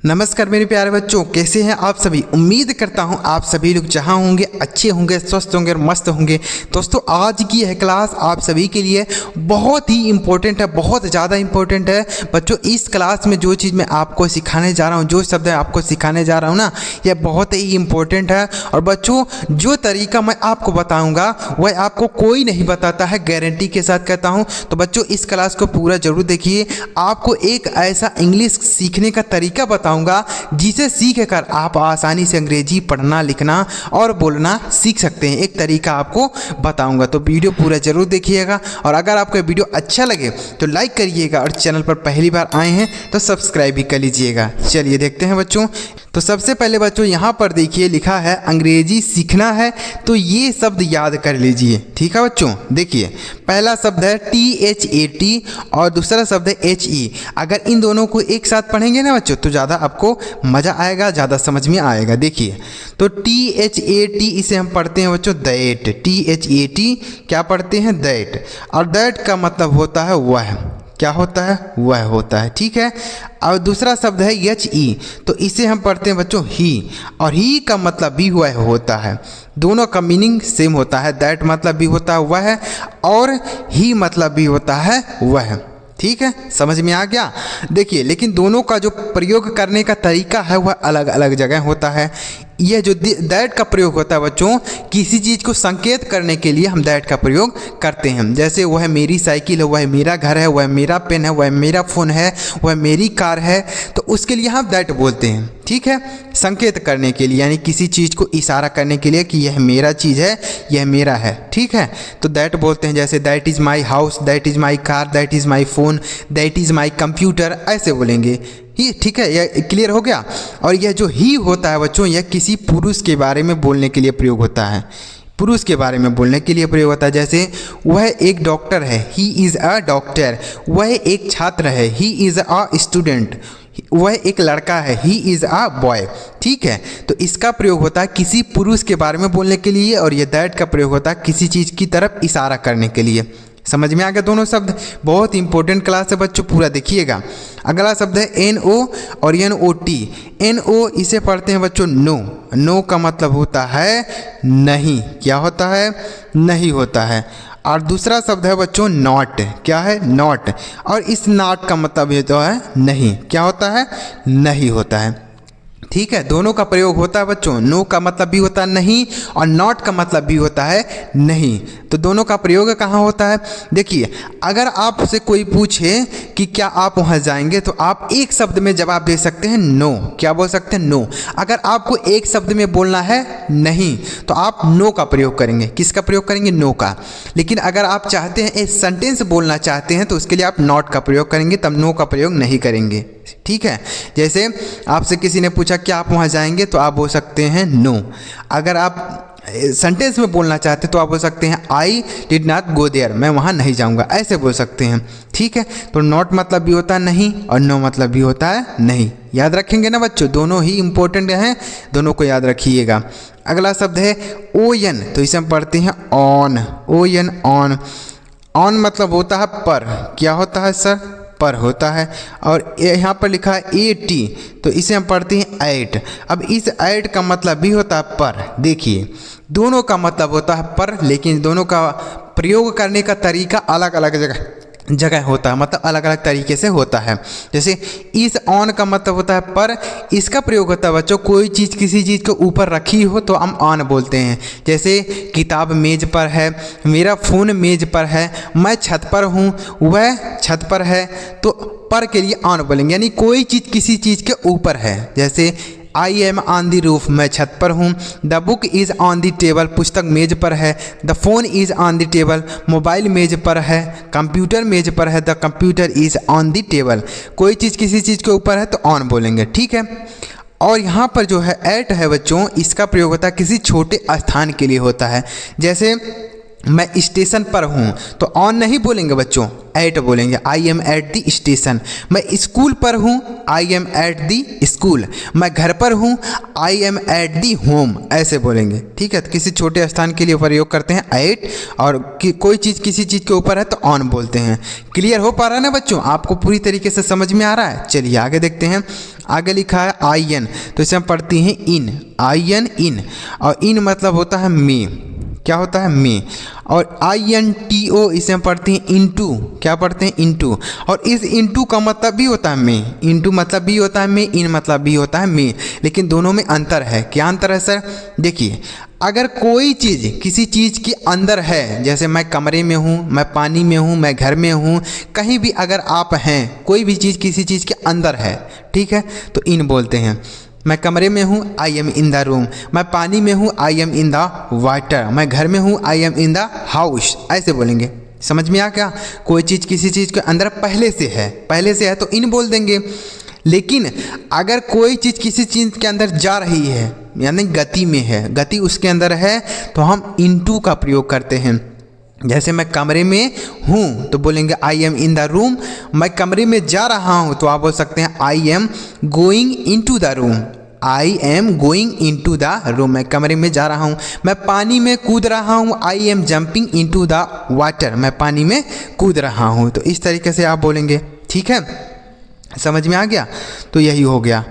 नमस्कार मेरे प्यारे बच्चों, कैसे हैं आप सभी। उम्मीद करता हूं आप सभी लोग जहां होंगे अच्छे होंगे, स्वस्थ होंगे और मस्त होंगे। दोस्तों आज की यह क्लास आप सभी के लिए बहुत ही इम्पोर्टेंट है, बहुत ज़्यादा इम्पोर्टेंट है बच्चों। इस क्लास में जो चीज़ मैं आपको सिखाने जा रहा हूं, जो शब्द आपको सिखाने जा रहा हूं ना, यह बहुत ही इम्पोर्टेंट है। और बच्चों जो तरीका मैं आपको बताऊँगा वह आपको कोई नहीं बताता है, गारंटी के साथ कहता हूँ। तो बच्चों इस क्लास को पूरा जरूर देखिए। आपको एक ऐसा इंग्लिश सीखने का तरीका बताऊंगा जिसे सीखकर आप आसानी से अंग्रेजी पढ़ना, लिखना और बोलना सीख सकते हैं। एक तरीका आपको बताऊंगा, तो वीडियो पूरा जरूर देखिएगा। और अगर आपको वीडियो अच्छा लगे तो लाइक करिएगा, और चैनल पर पहली बार आए हैं तो सब्सक्राइब भी कर लीजिएगा। चलिए देखते हैं बच्चों। तो सबसे पहले बच्चों यहाँ पर देखिए लिखा है अंग्रेजी सीखना है, तो ये शब्द याद कर लीजिए। ठीक है बच्चों, देखिए पहला शब्द है THAT और दूसरा शब्द है HE। अगर इन दोनों को एक साथ पढ़ेंगे ना बच्चों तो ज़्यादा आपको मज़ा आएगा, ज़्यादा समझ में आएगा। देखिए तो THAT इसे हम पढ़ते हैं बच्चों दैट। THAT क्या पढ़ते हैं? दैट। और दैट का मतलब होता है वह। क्या होता है? वह होता है। ठीक है। और दूसरा शब्द है HE, तो इसे हम पढ़ते हैं बच्चों ही। और ही का मतलब भी वह होता है। दोनों का मीनिंग सेम होता है। दैट मतलब भी होता है वह, और ही मतलब भी होता है वह। ठीक है, समझ में आ गया। देखिए लेकिन दोनों का जो प्रयोग करने का तरीका है वह अलग अलग जगह होता है। यह जो दैट का प्रयोग होता है बच्चों, किसी चीज़ को संकेत करने के लिए हम दैट का प्रयोग करते हैं। जैसे वह मेरी साइकिल है, वह मेरा घर है, वह मेरा पेन है, वह मेरा फ़ोन है, वह मेरी कार है, तो उसके लिए हम दैट बोलते हैं। ठीक है, संकेत करने के लिए, यानी किसी चीज़ को इशारा करने के लिए कि यह मेरा चीज़ है, यह मेरा है। ठीक है, तो दैट बोलते हैं। जैसे that is my house, that is my car, that is my phone, that is my computer, ऐसे बोलेंगे ही। ठीक है, यह क्लियर हो गया। और यह जो ही होता है बच्चों, यह किसी पुरुष के बारे में बोलने के लिए प्रयोग होता है। पुरुष के बारे में बोलने के लिए प्रयोग होता है। जैसे वह एक डॉक्टर है, ही इज़ अ डॉक्टर। वह एक छात्र है, ही इज़ अ स्टूडेंट। वह एक लड़का है, ही इज़ अ बॉय। ठीक है, तो इसका प्रयोग होता है किसी पुरुष के बारे में बोलने के लिए, और यह दैट का प्रयोग होता है किसी चीज़ की तरफ इशारा करने के लिए। समझ में आ गया दोनों शब्द। बहुत इंपॉर्टेंट क्लास है बच्चों, पूरा देखिएगा। अगला शब्द है NO और NOT। NO इसे पढ़ते हैं बच्चों नो। नो का मतलब होता है नहीं। क्या होता है? नहीं होता है। और दूसरा शब्द है बच्चों नॉट। क्या है? नॉट। और इस नॉट का मतलब ये तो है नहीं। क्या होता है? नहीं होता है। ठीक है, दोनों का प्रयोग होता है बच्चों। नो का मतलब भी होता है नहीं, और नॉट का मतलब भी होता है नहीं। तो दोनों का प्रयोग कहाँ होता है? देखिए अगर आपसे कोई पूछे कि क्या आप वहाँ जाएंगे, तो आप एक शब्द में जवाब दे सकते हैं नो। क्या बोल सकते हैं? नो। अगर आपको एक शब्द में बोलना है नहीं, तो आप नो का प्रयोग करेंगे। किसका प्रयोग करेंगे? नो का। लेकिन अगर आप चाहते हैं एक सेंटेंस बोलना चाहते हैं, तो उसके लिए आप नॉट का प्रयोग करेंगे, तब नो का प्रयोग नहीं करेंगे। ठीक है, जैसे आपसे किसी ने पूछा क्या आप वहाँ जाएंगे, तो आप बोल सकते हैं नो। अगर आप सेंटेंस में बोलना चाहते तो आप बोल सकते हैं I did not go there, मैं वहाँ नहीं जाऊँगा, ऐसे बोल सकते हैं। ठीक है, तो नॉट मतलब भी होता है नहीं, और नो मतलब भी होता है नहीं। याद रखेंगे ना बच्चों, दोनों ही इंपॉर्टेंट हैं, दोनों को याद रखिएगा। अगला शब्द है ON, तो इसे हम पढ़ते हैं ऑन। ON on. ऑन मतलब होता है पर। क्या होता है सर? पर होता है। और यहाँ पर लिखा है AT, तो इसे हम पढ़ते हैं ऐट। अब इस ऐट का मतलब भी होता है पर। देखिए दोनों का मतलब होता है पर, लेकिन दोनों का प्रयोग करने का तरीका अलग अलग जगह होता है, मतलब अलग अलग तरीके से होता है। जैसे इस ऑन का मतलब होता है पर, इसका प्रयोग होता है बच्चों कोई चीज़ किसी चीज़ को ऊपर रखी हो तो हम ऑन बोलते हैं। जैसे किताब मेज पर है, मेरा फ़ोन मेज पर है, मैं छत पर हूँ, वह छत पर है, तो पर के लिए ऑन बोलेंगे, यानी कोई चीज़ किसी चीज़ के ऊपर है। जैसे I am on the roof, मैं छत पर हूँ। The book is on the table, पुस्तक मेज पर है। The phone is on the table, mobile मेज पर है। कंप्यूटर मेज पर है, the computer is on the table. कोई चीज़ किसी चीज़ के ऊपर है तो ऑन बोलेंगे। ठीक है, और यहाँ पर जो है एट है बच्चों, इसका प्रयोग होता है किसी छोटे स्थान के लिए होता है। जैसे मैं स्टेशन पर हूँ तो ऑन नहीं बोलेंगे बच्चों, एट बोलेंगे। I am at the station. मैं स्कूल पर हूँ, I am at the school. मैं घर पर हूँ, I am at the home, ऐसे बोलेंगे। ठीक है, तो किसी छोटे स्थान के लिए प्रयोग करते हैं एट, और कोई चीज़ किसी चीज़ के ऊपर है तो ऑन बोलते हैं। क्लियर हो पा रहा है ना बच्चों, आपको पूरी तरीके से समझ में आ रहा है। चलिए आगे देखते हैं। आगे लिखा है आई एन, तो इसे हम पढ़ते हैं इन, आई एन इन, और इन मतलब होता है में, क्या होता है में। और आई एन टी ओ इसे हम पढ़ते हैं इंटू, क्या पढ़ते हैं इंटू, और इस इंटू का मतलब भी होता है में, इंटू मतलब भी होता है में, इन मतलब भी होता है में, लेकिन दोनों में अंतर है। क्या अंतर है सर? देखिए, अगर कोई चीज़ किसी चीज़ के अंदर है, जैसे मैं कमरे में हूँ, मैं पानी में हूँ, मैं घर में हूँ, कहीं भी अगर आप हैं, कोई भी चीज़ किसी चीज़ के अंदर है, ठीक है, तो इन बोलते हैं। मैं कमरे में हूँ, I am in the room. मैं पानी में हूँ, I am in the water. मैं घर में हूँ, I am in the house, ऐसे बोलेंगे। समझ में आ क्या? कोई चीज़ किसी चीज़ के अंदर पहले से है तो इन बोल देंगे। लेकिन अगर कोई चीज़ किसी चीज़ के अंदर जा रही है, यानी गति में है, गति उसके अंदर है, तो हम इनटू का प्रयोग करते हैं। जैसे मैं कमरे में हूँ तो बोलेंगे I am in the room. मैं कमरे में जा रहा हूँ तो आप बोल सकते हैं I am going into the room, I am going into the room. मैं कमरे में जा रहा हूँ। मैं पानी में कूद रहा हूँ, I am jumping into the water. मैं पानी में कूद रहा हूँ। तो इस तरीके से आप बोलेंगे। ठीक है, समझ में आ गया? तो यही हो गया,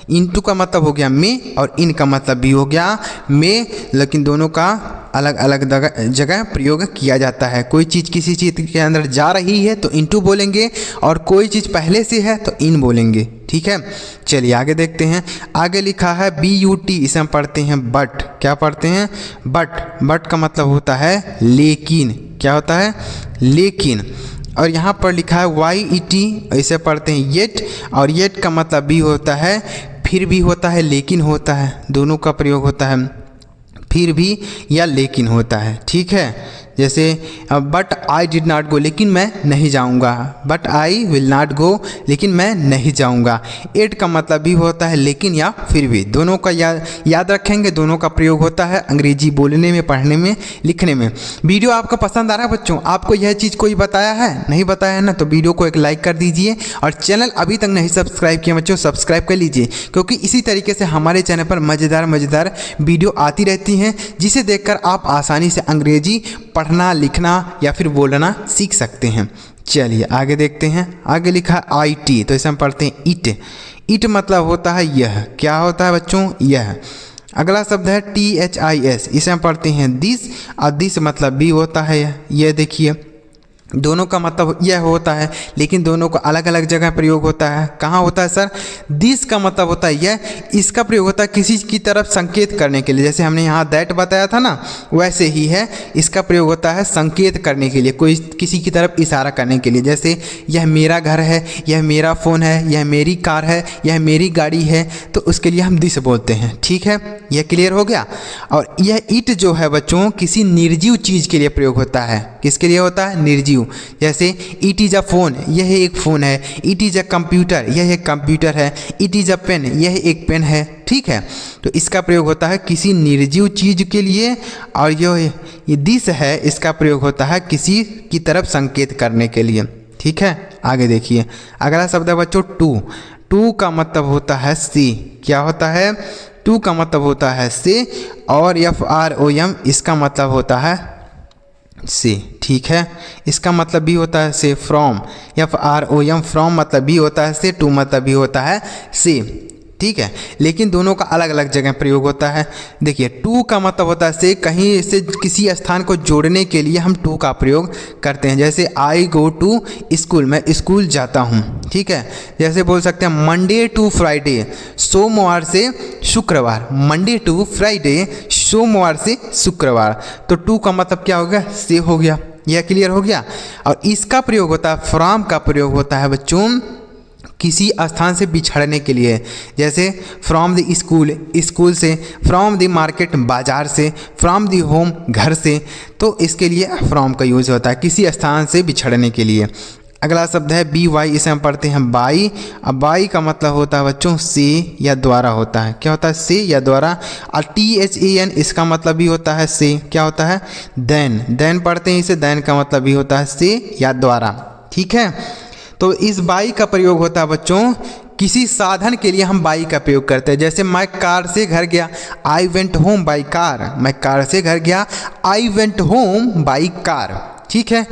इनटू का मतलब हो गया में, और इन का मतलब भी हो गया में, लेकिन दोनों का अलग अलग जगह प्रयोग किया जाता है। कोई चीज़ किसी चीज़ के अंदर जा रही है तो इनटू बोलेंगे, और कोई चीज़ पहले से है तो इन बोलेंगे। ठीक है, चलिए आगे देखते हैं। आगे लिखा है बी यू टी, इसे हम पढ़ते हैं बट। क्या पढ़ते हैं? बट। बट का मतलब होता है लेकिन। क्या होता है? लेकिन। और यहाँ पर लिखा है वाई ई टी, इसे पढ़ते हैं येट, और येट का मतलब भी होता है फिर भी होता है, लेकिन होता है, दोनों का प्रयोग होता है, फिर भी या लेकिन होता है। ठीक है, जैसे बट आई डिड नॉट गो, लेकिन मैं नहीं जाऊंगा। But I will not go, लेकिन मैं नहीं जाऊंगा। एट का मतलब भी होता है लेकिन या फिर भी, दोनों का याद रखेंगे, दोनों का प्रयोग होता है अंग्रेजी बोलने में, पढ़ने में, लिखने में। वीडियो आपका पसंद आ रहा है बच्चों? आपको यह चीज़ कोई बताया है? नहीं बताया है ना, तो वीडियो को एक लाइक कर दीजिए, और चैनल अभी तक नहीं सब्सक्राइब किया बच्चों, सब्सक्राइब कर लीजिए, क्योंकि इसी तरीके से हमारे चैनल पर मज़ेदार वीडियो आती रहती हैं, जिसे देखकर आप आसानी से अंग्रेजी पढ़ना, लिखना या फिर बोलना सीख सकते हैं। चलिए आगे देखते हैं। आगे लिखा आई टी, तो इसे हम पढ़ते हैं इट। इट मतलब होता है यह। क्या होता है बच्चों? यह। अगला शब्द है टी एच आई एस, इसे हम पढ़ते हैं दिस, और दिस मतलब भी होता है यह। देखिए, दोनों का मतलब यह होता है, लेकिन दोनों का अलग अलग जगह प्रयोग होता है। कहाँ होता है सर? दिस का मतलब होता है यह, इसका प्रयोग होता है किसी की तरफ संकेत करने के लिए। जैसे हमने यहाँ दैट बताया था ना, वैसे ही है, इसका प्रयोग होता है संकेत करने के लिए, कोई किसी की तरफ इशारा करने के लिए। जैसे यह मेरा घर है, यह मेरा फ़ोन है, यह मेरी कार है, यह मेरी गाड़ी है, तो उसके लिए हम दिस बोलते हैं। ठीक है, यह क्लियर हो गया। और यह इट जो है बच्चों, किसी निर्जीव चीज़ के लिए प्रयोग होता है। किसके लिए होता है? निर्जीव। जैसे इट इज़ अ फोन, यह एक फ़ोन है। इट इज़ अ कंप्यूटर, यह एक कंप्यूटर है। इट इज़ अ पेन, यह एक पेन है। ठीक है, तो इसका प्रयोग होता है किसी निर्जीव चीज़ के लिए, और ये दिस है, इसका प्रयोग होता है किसी की तरफ संकेत करने के लिए। ठीक है, आगे देखिए। अगला शब्द है बच्चों टू। टू का मतलब होता है से। क्या होता है? टू का मतलब होता है से, और एफ आर ओ एम, इसका मतलब होता है से। ठीक है, इसका मतलब भी होता है से, from. F R O M, from मतलब भी होता है से, टू मतलब भी होता है से। ठीक है, लेकिन दोनों का अलग अलग जगह प्रयोग होता है। देखिए, टू का मतलब होता है से, कहीं से किसी स्थान को जोड़ने के लिए हम टू का प्रयोग करते हैं। जैसे आई गो टू स्कूल, मैं स्कूल जाता हूँ। ठीक है, जैसे बोल सकते हैं मंडे टू फ्राइडे, सोमवार से शुक्रवार। मंडे टू फ्राइडे, सोमवार से शुक्रवार। तो टू का मतलब क्या हो गया? से हो गया। यह क्लियर हो गया। और इसका प्रयोग होता है, फ्रॉम का प्रयोग होता है बच्चों किसी स्थान से बिछड़ने के लिए। जैसे फ्रॉम द स्कूल, स्कूल से। फ्रॉम द मार्केट, बाजार से। फ्रॉम द होम, घर से। तो इसके लिए फ्रॉम का यूज़ होता है किसी स्थान से बिछड़ने के लिए। अगला शब्द है बी वाई, इसे हम पढ़ते हैं बाई। अब बाई का मतलब होता है बच्चों से या द्वारा होता है। क्या होता है? से या द्वारा। और THAN इसका मतलब भी होता है से। क्या होता है? देन। देन पढ़ते हैं इसे, देन का मतलब भी होता है से या द्वारा। ठीक है, तो इस बाई का प्रयोग होता है बच्चों किसी साधन के लिए हम बाई का प्रयोग करते हैं। जैसे मैं कार से घर गया, I went home by car. मैं कार से घर गया, I went home by car. ठीक है,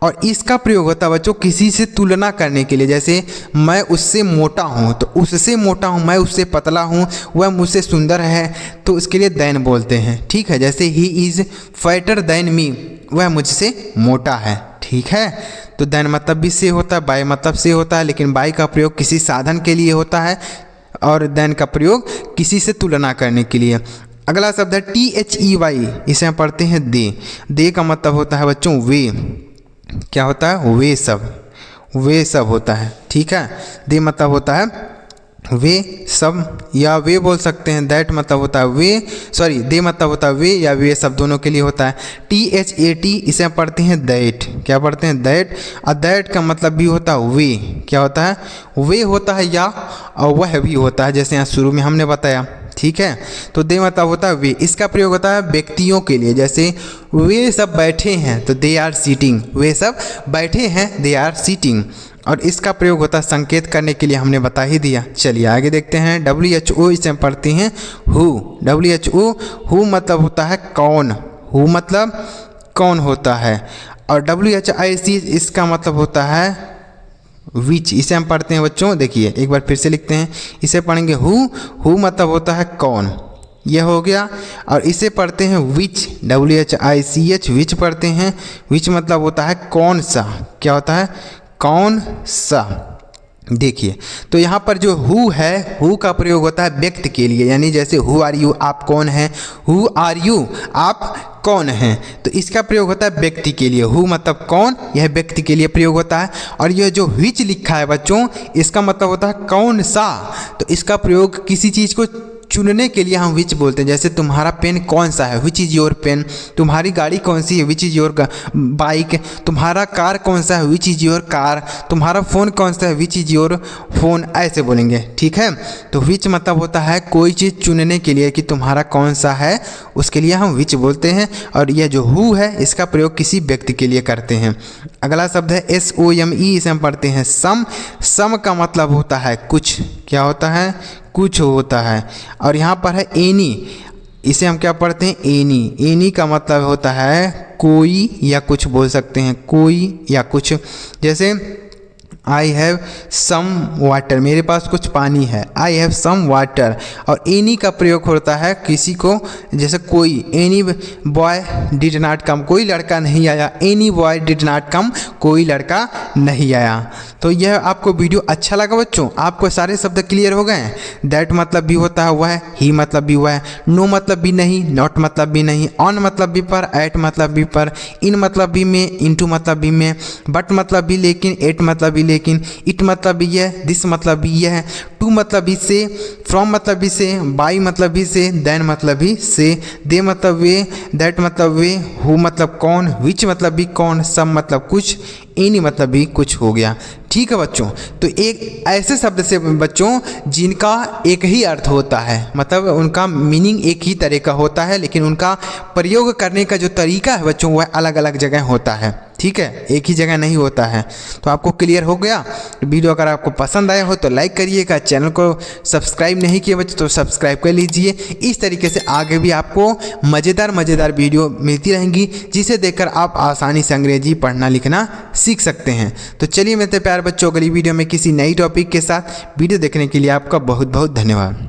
और इसका प्रयोग होता है बच्चों किसी से तुलना करने के लिए। जैसे मैं उससे मोटा हूँ तो उससे मोटा हूँ, मैं उससे पतला हूँ, वह मुझसे सुंदर है, तो उसके लिए देन बोलते हैं। ठीक है, जैसे he is fatter than me, वह मुझसे मोटा है। ठीक है, तो देन मतलब भी से होता है, बाय मतलब से होता है, लेकिन बाय का प्रयोग किसी साधन के लिए होता है और देन का प्रयोग किसी से तुलना करने के लिए। अगला शब्द है THEY, इसे हम पढ़ते हैं दे। दे का मतलब होता है बच्चों वे। क्या होता है? वे सब। वे सब होता है। ठीक है, दे मतलब होता है वे सब, या वे बोल सकते हैं। दैट मतलब होता है वे, सॉरी दे मतलब होता है वे या वे सब, दोनों के लिए होता है। THAT, इसे हम पढ़ते हैं दैट। क्या पढ़ते हैं? दैट। और दैट का मतलब भी होता है वे। क्या होता है? वे होता है या और वह भी होता है, जैसे यहाँ शुरू में हमने बताया। ठीक है, तो दे मतलब होता है वे। इसका प्रयोग होता है व्यक्तियों के लिए। जैसे वे सब बैठे हैं तो दे आर सीटिंग। वे सब बैठे हैं, दे आर सीटिंग। और इसका प्रयोग होता है संकेत करने के लिए, हमने बता ही दिया। चलिए आगे देखते हैं। WHO, इसे हम पढ़ते हैं हु। WHO, हु मतलब होता है कौन। हु मतलब कौन होता है। और WHIC, इसका मतलब होता है विच। इसे हम पढ़ते हैं बच्चों, देखिए एक बार फिर से लिखते हैं, इसे पढ़ेंगे हु मतलब होता है कौन, यह हो गया। और इसे पढ़ते हैं विच, WHICH, विच पढ़ते हैं। विच मतलब होता है कौन सा। क्या होता है? कौन सा। देखिए, तो यहाँ पर जो हु है, हु का प्रयोग होता है व्यक्ति के लिए, यानी जैसे हु आर यू, आप कौन हैं। हु आर यू, आप कौन हैं, तो इसका प्रयोग होता है व्यक्ति के लिए। हु मतलब कौन, यह व्यक्ति के लिए प्रयोग होता है। और यह जो विच लिखा है बच्चों, इसका मतलब होता है कौन सा। तो इसका प्रयोग किसी चीज़ को चुनने के लिए हम विच बोलते हैं। जैसे तुम्हारा पेन कौन सा है, विच इज़ योर पेन। तुम्हारी गाड़ी कौन सी है, विच इज़ योर बाइक। तुम्हारा कार कौन सा है, विच इज़ योर कार। तुम्हारा फ़ोन कौन सा है, विच इज़ योर फ़ोन, ऐसे बोलेंगे। ठीक है, तो विच मतलब होता है कोई चीज़ चुनने के लिए कि तुम्हारा कौन सा है, उसके लिए हम विच बोलते हैं। और यह जो हु है, इसका प्रयोग किसी व्यक्ति के लिए करते हैं। अगला शब्द है SOME, इसे हम पढ़ते हैं सम। सम का मतलब होता है कुछ। क्या होता है? कुछ होता है। और यहाँ पर है एनी, इसे हम क्या पढ़ते हैं? एनी। एनी का मतलब होता है कोई या कुछ बोल सकते हैं, कोई या कुछ। जैसे आई हैव सम वाटर, मेरे पास कुछ पानी है। I have some water. और एनी का प्रयोग होता है किसी को, जैसे कोई, any boy did not come, कोई लड़का नहीं आया। Any boy did not come, कोई लड़का नहीं आया। तो यह आपको वीडियो अच्छा लगा बच्चों? आपको सारे शब्द क्लियर हो गए? दैट मतलब भी होता है वह, ही मतलब भी वह, नो मतलब भी नहीं, नॉट मतलब भी नहीं, ऑन मतलब भी पर, एट मतलब भी पर, इन मतलब भी में, इनटू मतलब भी में, बट मतलब भी लेकिन, एट मतलब भी लेकिन, इट मतलब भी यह, दिस मतलब भी यह, टू मतलब भी से, फ्रॉम मतलब भी से, बाई मतलब भी से, देन मतलब भी से, दे मतलब वे, दैट मतलब वे, हु मतलब कौन, विच मतलब भी कौन, सब मतलब कुछ, एनी मतलब भी कुछ हो गया। ठीक है बच्चों, तो एक ऐसे शब्द से बच्चों जिनका एक ही अर्थ होता है, मतलब उनका मीनिंग एक ही तरह का होता है, लेकिन उनका प्रयोग करने का जो तरीका है बच्चों वह अलग अलग जगह होता है। ठीक है, एक ही जगह नहीं होता है। तो आपको क्लियर हो गया? वीडियो अगर आपको पसंद आया हो तो लाइक करिएगा, चैनल को सब्सक्राइब नहीं किए बच्चों तो सब्सक्राइब कर लीजिए। इस तरीके से आगे भी आपको मज़ेदार वीडियो मिलती रहेंगी, जिसे देखकर आप आसानी से अंग्रेजी पढ़ना लिखना सीख सकते हैं। तो चलिए मेरे प्यारे बच्चों, अगली वीडियो में किसी नई टॉपिक के साथ वीडियो देखने के लिए आपका बहुत बहुत धन्यवाद।